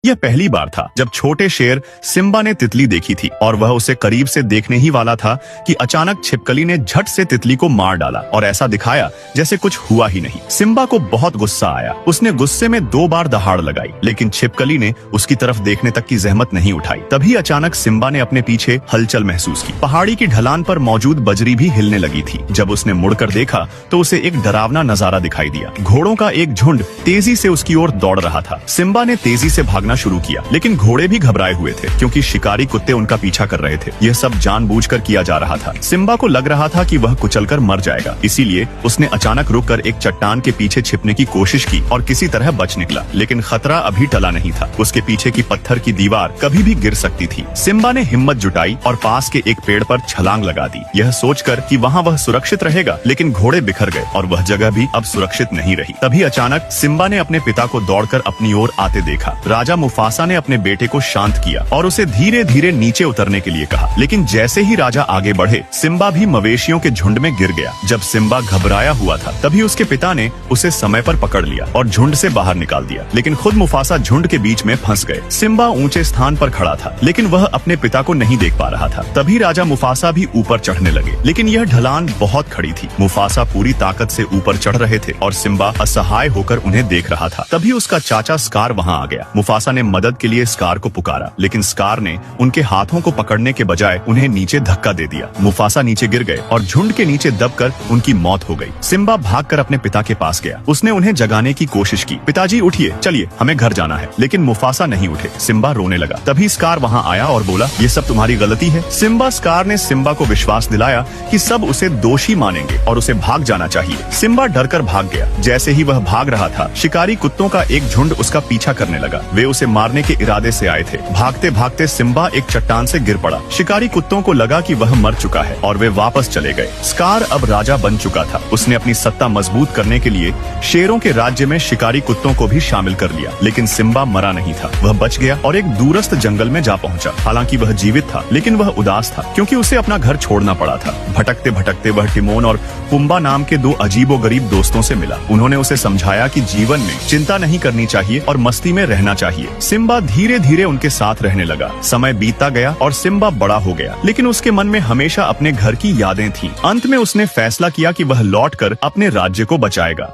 यह पहली बार था जब छोटे शेर सिम्बा ने तितली देखी थी और वह उसे करीब से देखने ही वाला था कि अचानक छिपकली ने झट से तितली को मार डाला और ऐसा दिखाया जैसे कुछ हुआ ही नहीं। सिम्बा को बहुत गुस्सा आया। उसने गुस्से में 2 बार दहाड़ लगाई, लेकिन छिपकली ने उसकी तरफ देखने तक की जहमत नहीं उठाई। तभी अचानक सिम्बा ने अपने पीछे हलचल महसूस की। पहाड़ी की ढलान पर मौजूद बजरी भी हिलने लगी थी। जब उसने मुड़कर देखा तो उसे एक डरावना नजारा दिखाई दिया। घोड़ों का एक झुंड तेजी से उसकी ओर दौड़ रहा था। सिम्बा ने तेजी से भागना शुरू किया, लेकिन घोड़े भी घबराए हुए थे क्योंकि शिकारी कुत्ते उनका पीछा कर रहे थे। यह सब जानबूझकर किया जा रहा था। सिम्बा को लग रहा था कि वह कुचलकर मर जाएगा, इसीलिए उसने अचानक रुककर एक चट्टान के पीछे छिपने की कोशिश की और किसी तरह बच निकला। लेकिन खतरा अभी टला नहीं था। उसके पीछे की पत्थर की दीवार कभी भी गिर सकती थी। सिम्बा ने हिम्मत जुटाई और पास के एक पेड़ पर छलांग लगा दी, यह सोचकर कि वहाँ वह सुरक्षित रहेगा। लेकिन घोड़े बिखर गए और वह जगह भी अब सुरक्षित नहीं रही। तभी अचानक सिम्बा ने अपने पिता को दौड़कर अपनी ओर आते देखा। राजा मुफासा ने अपने बेटे को शांत किया और उसे धीरे धीरे नीचे उतरने के लिए कहा। लेकिन जैसे ही राजा आगे बढ़े, सिम्बा भी मवेशियों के झुंड में गिर गया। जब सिम्बा घबराया हुआ था, तभी उसके पिता ने उसे समय पर पकड़ लिया और झुंड से बाहर निकाल दिया। लेकिन खुद मुफासा झुंड के बीच में फंस गए। सिम्बा ऊंचे स्थान पर खड़ा था, लेकिन वह अपने पिता को नहीं देख पा रहा था। तभी राजा मुफासा भी ऊपर चढ़ने लगे, लेकिन यह ढलान बहुत खड़ी थी। मुफासा पूरी ताकत से ऊपर चढ़ रहे थे और सिम्बा असहाय होकर उन्हें देख रहा था। तभी उसका चाचा स्कार वहां आ गया। मुफासा ने मदद के लिए स्कार को पुकारा, लेकिन स्कार ने उनके हाथों को पकड़ने के बजाय उन्हें नीचे धक्का दे दिया। मुफासा नीचे गिर गए और झुंड के नीचे दबकर उनकी मौत हो गई। सिम्बा भागकर अपने पिता के पास गया। उसने उन्हें जगाने की कोशिश की। पिताजी उठिए, चलिए हमें घर जाना है। लेकिन मुफासा नहीं उठे। सिम्बा रोने लगा। तभी स्कार वहां आया और बोला, ये सब तुम्हारी गलती है। स्कार ने सिम्बा को विश्वास दिलाया कि सब उसे दोषी मानेंगे और उसे भाग जाना चाहिए। सिम्बा डरकर भाग गया। जैसे ही वह भाग रहा था, शिकारी कुत्तों का एक झुंड उसका पीछा करने लगा। वे उसे मारने के इरादे से आए थे। भागते भागते सिम्बा एक चट्टान से गिर पड़ा। शिकारी कुत्तों को लगा कि वह मर चुका है और वे वापस चले गए। स्कार अब राजा बन चुका था। उसने अपनी सत्ता मजबूत करने के लिए शेरों के राज्य में शिकारी कुत्तों को भी शामिल कर लिया। लेकिन सिम्बा मरा नहीं था। वह बच गया और एक दूरस्थ जंगल में जा पहुंचा। हालांकि वह जीवित था, लेकिन वह उदास था क्योंकि उसे अपना घर छोड़ना पड़ा था। भटकते भटकते वह टिमोन और पुम्बा नाम के 2 अजीबोगरीब दोस्तों से मिला। उन्होंने उसे समझाया कि जीवन में चिंता नहीं करनी चाहिए और मस्ती में रहना चाहिए। सिम्बा धीरे धीरे उनके साथ रहने लगा। समय बीतता गया और सिम्बा बड़ा हो गया, लेकिन उसके मन में हमेशा अपने घर की यादें थीं। अंत में उसने फैसला किया कि वह लौटकर अपने राज्य को बचाएगा।